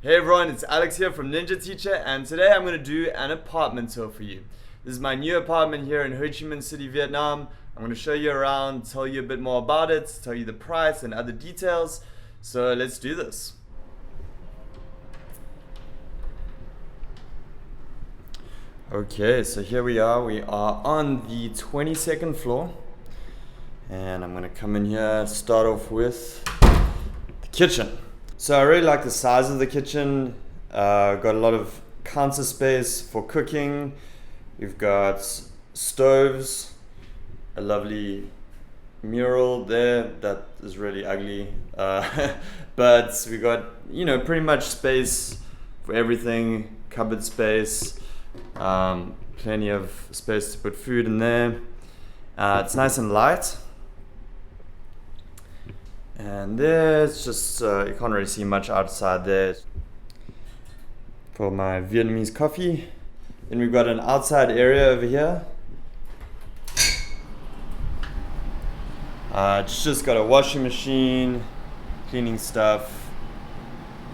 Hey everyone, it's Alex here from Ninja Teacher, and today I'm going to do an apartment tour for you. This is my new apartment here in Ho Chi Minh City, Vietnam. I'm going to show you around, tell you a bit more about it, tell you the price and other details. So let's do this. Okay, so here we are. We are on the 22nd floor. And I'm going to come in here, start off with the kitchen. So I really like the size of the kitchen. Got a lot of counter space for cooking. We've got stoves, a lovely mural there that is really ugly. But we got, pretty much space for everything, cupboard space, plenty of space to put food in there. It's nice and light. And there's just, you can't really see much outside there for my Vietnamese coffee. Then we've got an outside area over here. It's just got a washing machine, cleaning stuff.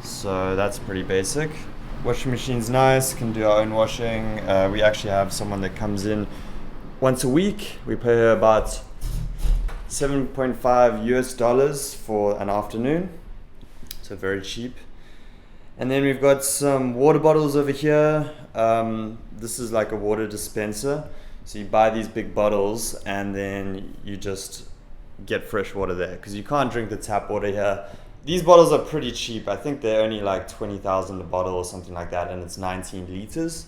So that's pretty basic. Washing machine's nice, can do our own washing. We actually have someone that comes in once a week. We pay her about $7.5 for an afternoon, so very cheap. And then we've got some water bottles over here. This is like a water dispenser, so you buy these big bottles and then you just get fresh water there because you can't drink the tap water here. These bottles are pretty cheap. I think they're only like 20,000 a bottle or something like that, and it's 19 liters.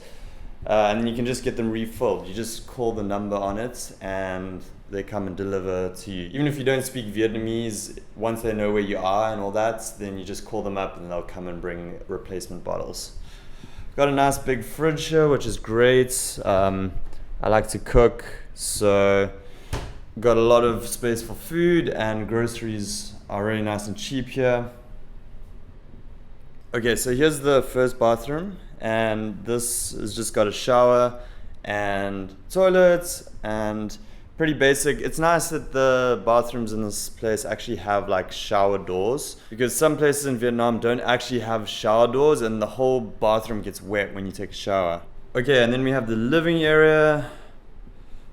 And you can just get them refilled. You just call the number on it and they come and deliver to you. Even if you don't speak Vietnamese, once they know where you are and all that, then you just call them up and they'll come and bring replacement bottles. Got a nice big fridge here, which is great. I like to cook, so got a lot of space for food, and groceries are really nice and cheap here. Okay, so here's the first bathroom, and this has just got a shower and toilet and pretty basic. It's nice that the bathrooms in this place actually have like shower doors, because some places in Vietnam don't actually have shower doors and the whole bathroom gets wet when you take a shower. Okay, and then we have the living area.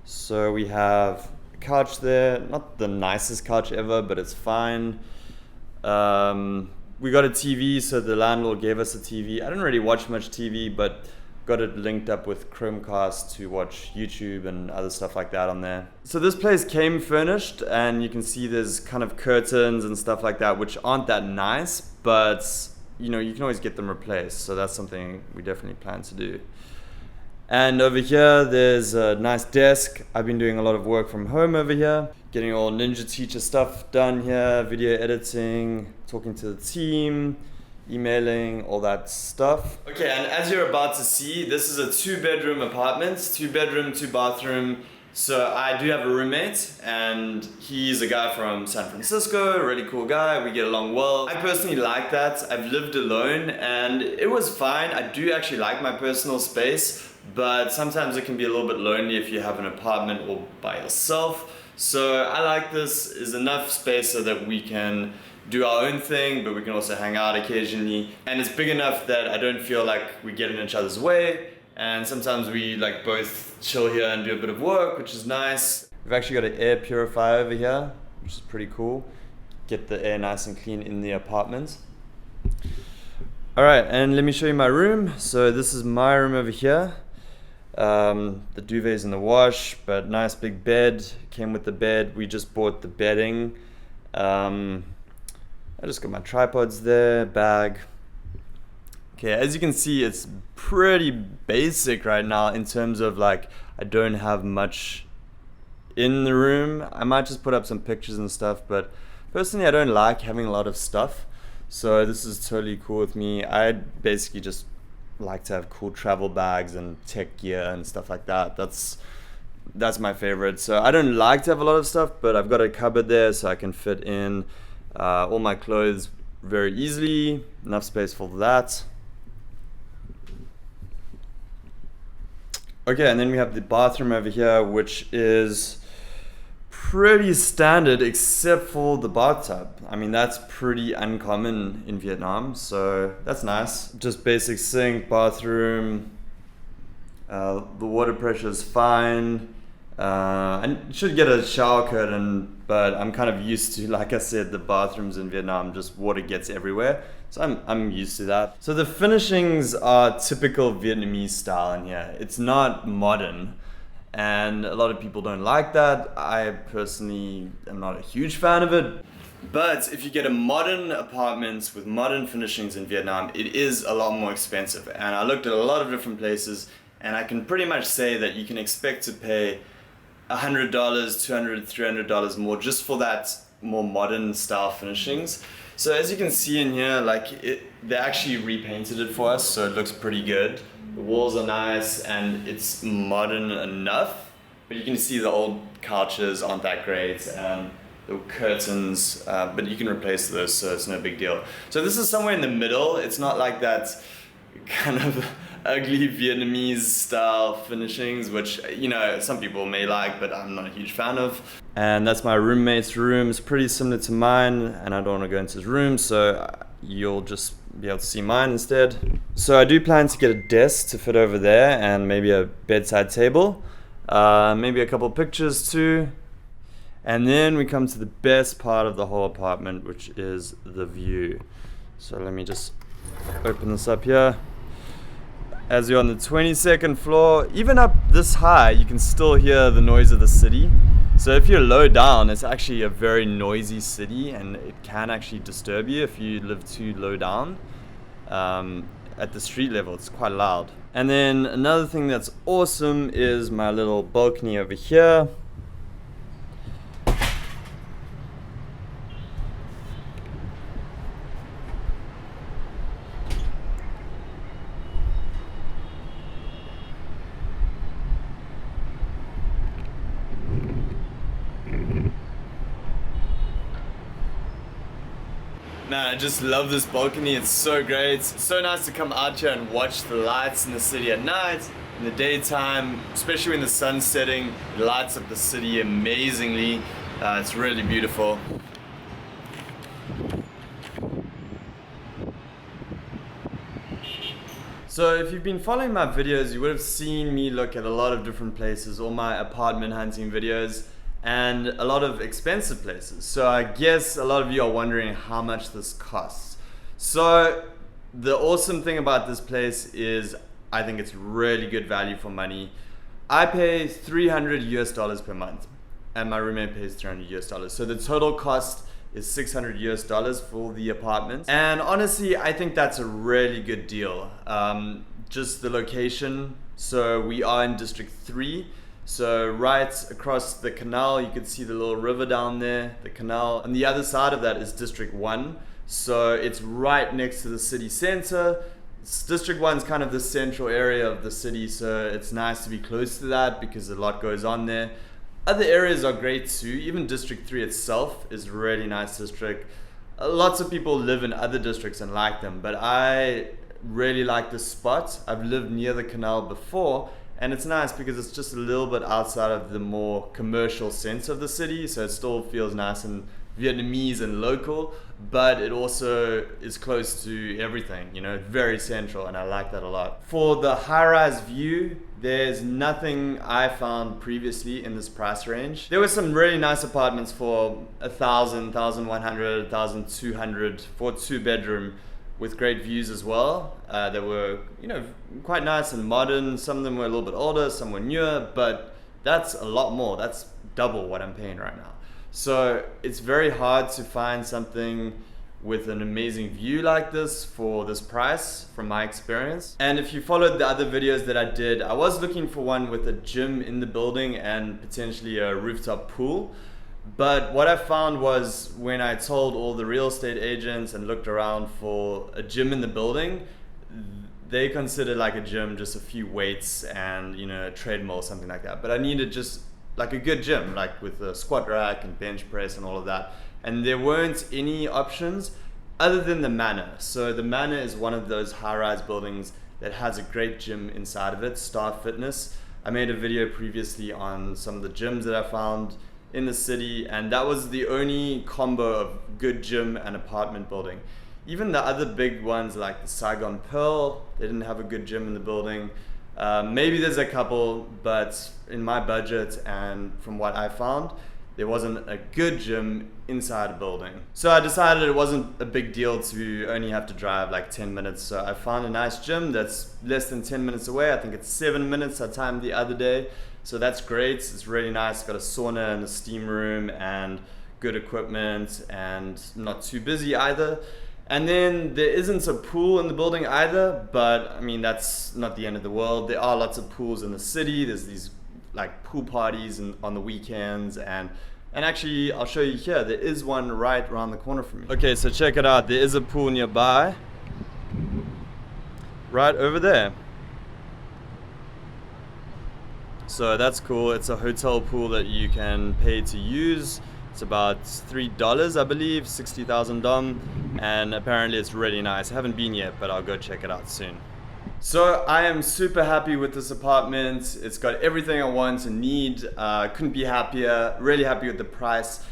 So we have a couch there, not the nicest couch ever, but it's fine. We got a TV, so the landlord gave us a TV. I don't really watch much TV, but got it linked up with Chromecast to watch YouTube and other stuff like that on there. So this place came furnished, and you can see there's kind of curtains and stuff like that, which aren't that nice, but you can always get them replaced. So that's something we definitely plan to do. And over here, there's a nice desk. I've been doing a lot of work from home over here, getting all Ninja Teacher stuff done here, video editing, talking to the team, emailing, all that stuff. Okay, and as you're about to see, this is a 2-bedroom apartment, 2-bedroom, 2-bathroom. So I do have a roommate, and he's a guy from San Francisco, a really cool guy. We get along well. I personally like that. I've lived alone, and it was fine. I do actually like my personal space, but sometimes it can be a little bit lonely if you have an apartment all by yourself. So I like this is enough space so that we can do our own thing, but we can also hang out occasionally. And it's big enough that I don't feel like we get in each other's way. And sometimes we like both chill here and do a bit of work, which is nice. We've actually got an air purifier over here, which is pretty cool. Get the air nice and clean in the apartment. All right, and let me show you my room. So this is my room over here. The duvet's in the wash, but nice big bed. Came with the bed. We just bought the bedding. I just got my tripods there, bag. Okay, as you can see, it's pretty basic right now in terms of like, I don't have much in the room. I might just put up some pictures and stuff, but personally I don't like having a lot of stuff. So this is totally cool with me. I basically just like to have cool travel bags and tech gear and stuff like that. That's my favorite. So I don't like to have a lot of stuff, but I've got a cupboard there so I can fit in all my clothes very easily. Enough space for that. Okay, and then we have the bathroom over here, which is pretty standard except for the bathtub. I mean, that's pretty uncommon in Vietnam, so that's nice. Just basic sink, bathroom. The water pressure is fine. I should get a shower curtain, but I'm kind of used to, like I said, the bathrooms in Vietnam, just water gets everywhere. So I'm used to that. So the finishings are typical Vietnamese style in here. It's not modern, and a lot of people don't like that. I personally am not a huge fan of it. But if you get a modern apartment with modern finishings in Vietnam, it is a lot more expensive. And I looked at a lot of different places, and I can pretty much say that you can expect to pay $100, $200, $300 more just for that more modern style finishings. So as you can see in here, like they actually repainted it for us, so it looks pretty good. The walls are nice and it's modern enough, but you can see the old couches aren't that great, and the curtains, but you can replace those, so it's no big deal. So this is somewhere in the middle. It's not like that kind of ugly Vietnamese style finishings, which, you know, some people may like, but I'm not a huge fan of. And that's my roommate's room. It's pretty similar to mine, and I don't want to go into his room, so you'll just be able to see mine instead. So I do plan to get a desk to fit over there, and maybe a bedside table, maybe a couple pictures too. And then we come to the best part of the whole apartment, which is the view. So let me just open this up here. As you're on the 22nd floor, even up this high, you can still hear the noise of the city. So if you're low down, it's actually a very noisy city, and it can actually disturb you if you live too low down. At the street level, it's quite loud. And then another thing that's awesome is my little balcony over here. Man, I just love this balcony. It's so great. It's so nice to come out here and watch the lights in the city at night. In the daytime, especially when the sun's setting, it lights up the city amazingly. It's really beautiful. So if you've been following my videos, you would have seen me look at a lot of different places, all my apartment hunting videos, and a lot of expensive places. So I guess a lot of you are wondering how much this costs. So the awesome thing about this place is I think it's really good value for money. I pay $300 per month, and my roommate pays $300. So the total cost is $600 for the apartment. And honestly, I think that's a really good deal. Just the location. So we are in District 3. So right across the canal, you can see the little river down there, the canal. On the other side of that is District 1. So it's right next to the city center. District 1 is kind of the central area of the city, so it's nice to be close to that because a lot goes on there. Other areas are great too. Even District 3 itself is a really nice district. Lots of people live in other districts and like them, but I really like this spot. I've lived near the canal before, and it's nice because it's just a little bit outside of the more commercial sense of the city, so it still feels nice and Vietnamese and local, but it also is close to everything, you know, very central, and I like that a lot. For the high-rise view, there's nothing I found previously in this price range. There were some really nice apartments for $1,000, $1,100, $1,200 for a 2-bedroom with great views as well. They were, you know, quite nice and modern. Some of them were a little bit older, some were newer, but that's a lot more. That's double what I'm paying right now. So it's very hard to find something with an amazing view like this for this price, from my experience. And if you followed the other videos that I did, I was looking for one with a gym in the building and potentially a rooftop pool. But what I found was when I told all the real estate agents and looked around for a gym in the building, they considered like a gym just a few weights and, you know, a treadmill, something like that. But I needed just like a good gym, like with a squat rack and bench press and all of that. And there weren't any options other than the Manor. So the Manor is one of those high-rise buildings that has a great gym inside of it, Star Fitness. I made a video previously on some of the gyms that I found in the city, and that was the only combo of good gym and apartment building. Even the other big ones like the Saigon Pearl, they didn't have a good gym in the building. Maybe there's a couple, but in my budget and from what I found, there wasn't a good gym inside a building. So I decided it wasn't a big deal to only have to drive like 10 minutes. So I found a nice gym that's less than 10 minutes away. I think it's 7 minutes I timed the other day. So that's great. It's really nice. It's got a sauna and a steam room and good equipment and not too busy either. And then there isn't a pool in the building either, but I mean, that's not the end of the world. There are lots of pools in the city. There's these like pool parties on the weekends, and actually I'll show you here. There is one right around the corner from me. Okay, so check it out. There is a pool nearby, right over there. So that's cool. It's a hotel pool that you can pay to use. It's about $3, I believe, 60,000 dong, and apparently it's really nice. I haven't been yet, but I'll go check it out soon. So I am super happy with this apartment. It's got everything I want and need. Couldn't be happier. Really happy with the price.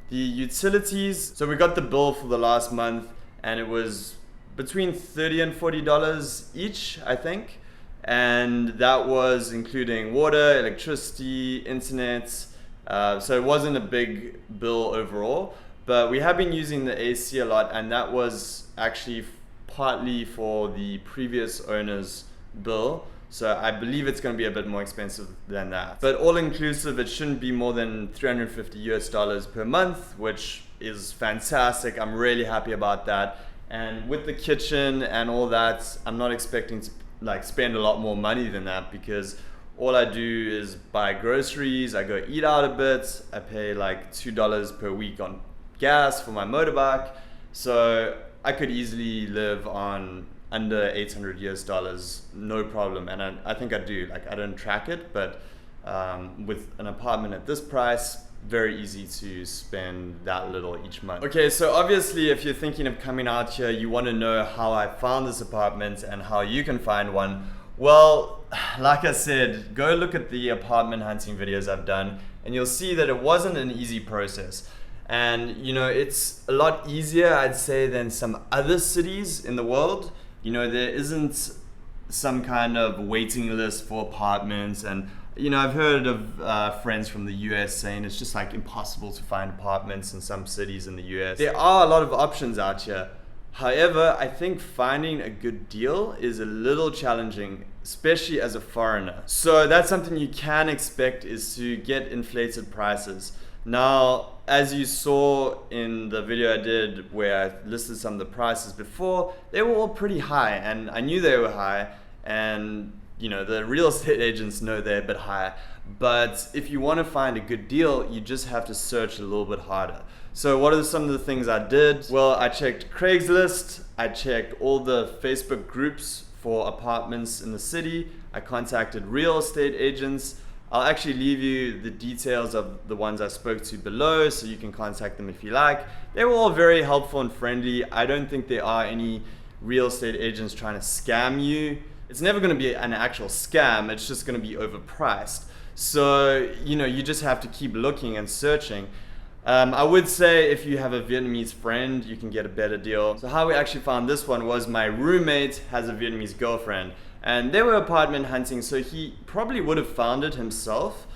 The utilities, so we got the bill for the last month, and it was between $30 and $40 each, I think. And that was including water, electricity, internet. So it wasn't a big bill overall, but we have been using the AC a lot, and that was actually partly for the previous owner's bill. So I believe it's going to be a bit more expensive than that. But all inclusive, it shouldn't be more than $350 per month, which is fantastic. I'm really happy about that. And with the kitchen and all that, I'm not expecting to like spend a lot more money than that, because all I do is buy groceries, I go eat out a bit, I pay like $2 per week on gas for my motorbike. So I could easily live on under $800 no problem. And I think I do. Like, I don't track it, but with an apartment at this price, very easy to spend that little each month. Okay, so obviously if you're thinking of coming out here, you want to know how I found this apartment and how you can find one. Well, like I said, go look at the apartment hunting videos I've done, and you'll see that it wasn't an easy process. And you know, it's a lot easier, I'd say, than some other cities in the world. You know, there isn't some kind of waiting list for apartments, and you know, I've heard of friends from the US saying it's just like impossible to find apartments in some cities in the US. There are a lot of options out here. However, I think finding a good deal is a little challenging, especially as a foreigner. So that's something you can expect, is to get inflated prices. Now, as you saw in the video I did where I listed some of the prices before, they were all pretty high, and I knew they were high, and you know, the real estate agents know they're a bit high. But if you want to find a good deal, you just have to search a little bit harder. So what are some of the things I did? Well, I checked Craigslist, I checked all the Facebook groups for apartments in the city, I contacted real estate agents. I'll actually leave you the details of the ones I spoke to below, so you can contact them if you like. They were all very helpful and friendly. I don't think there are any real estate agents trying to scam you. It's never going to be an actual scam, it's just going to be overpriced. So, you know, you just have to keep looking and searching. I would say if you have a Vietnamese friend, you can get a better deal. So how we actually found this one was my roommate has a Vietnamese girlfriend, and they were apartment hunting, so he probably would have found it himself,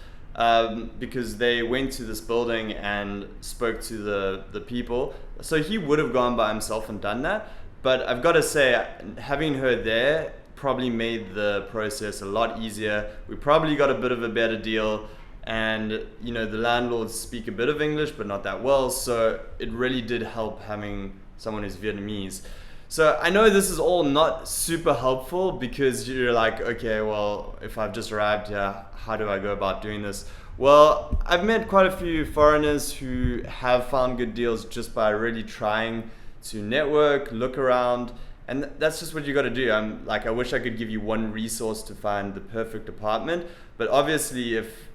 because they went to this building and spoke to the people. So he would have gone by himself and done that. But I've got to say, having her there probably made the process a lot easier. We probably got a bit of a better deal, and you know, the landlords speak a bit of English but not that well, so it really did help having someone who's Vietnamese. So I know this is all not super helpful, because you're like, okay, well, if I've just arrived here, how do I go about doing this? Well, I've met quite a few foreigners who have found good deals just by really trying to network, look around, and that's just what you got to do. I wish I could give you one resource to find the perfect apartment, but obviously if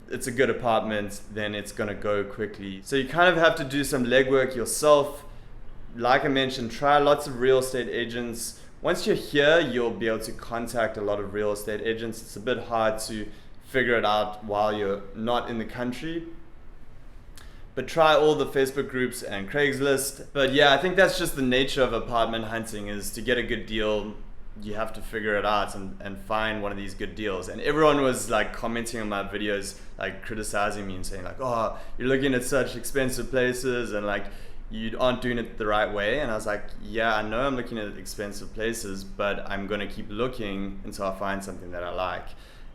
it's a good apartment, then it's going to go quickly. So you kind of have to do some legwork yourself. Like I mentioned, try lots of real estate agents. Once you're here, you'll be able to contact a lot of real estate agents. It's a bit hard to figure it out while you're not in the country. but try all the Facebook groups and Craigslist. But yeah, I think that's just the nature of apartment hunting, is to get a good deal, you have to figure it out and find one of these good deals. And everyone was like commenting on my videos, like criticizing me and saying like, oh, you're looking at such expensive places and like you aren't doing it the right way. And I was like, yeah, I know I'm looking at expensive places, but I'm gonna keep looking until I find something that I like.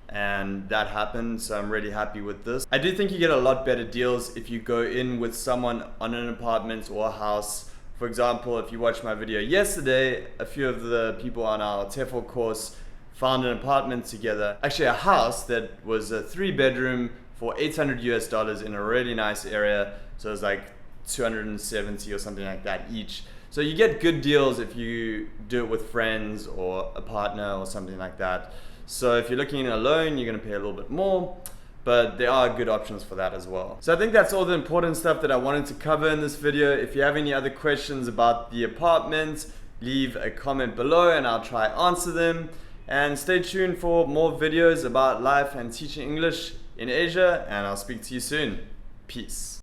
And that happened, so I'm really happy with this. I do think you get a lot better deals if you go in with someone on an apartment or a house. For example, if you watched my video yesterday, a few of the people on our TEFL course found an apartment together, actually a house that was a 3-bedroom for $800 in a really nice area. So it was like 270 or something like that each. So you get good deals if you do it with friends or a partner or something like that. So if you're looking alone, you're gonna pay a little bit more, but there are good options for that as well. So I think that's all the important stuff that I wanted to cover in this video. If you have any other questions about the apartment, leave a comment below and I'll try answer them. And stay tuned for more videos about life and teaching English in Asia, and I'll speak to you soon. Peace.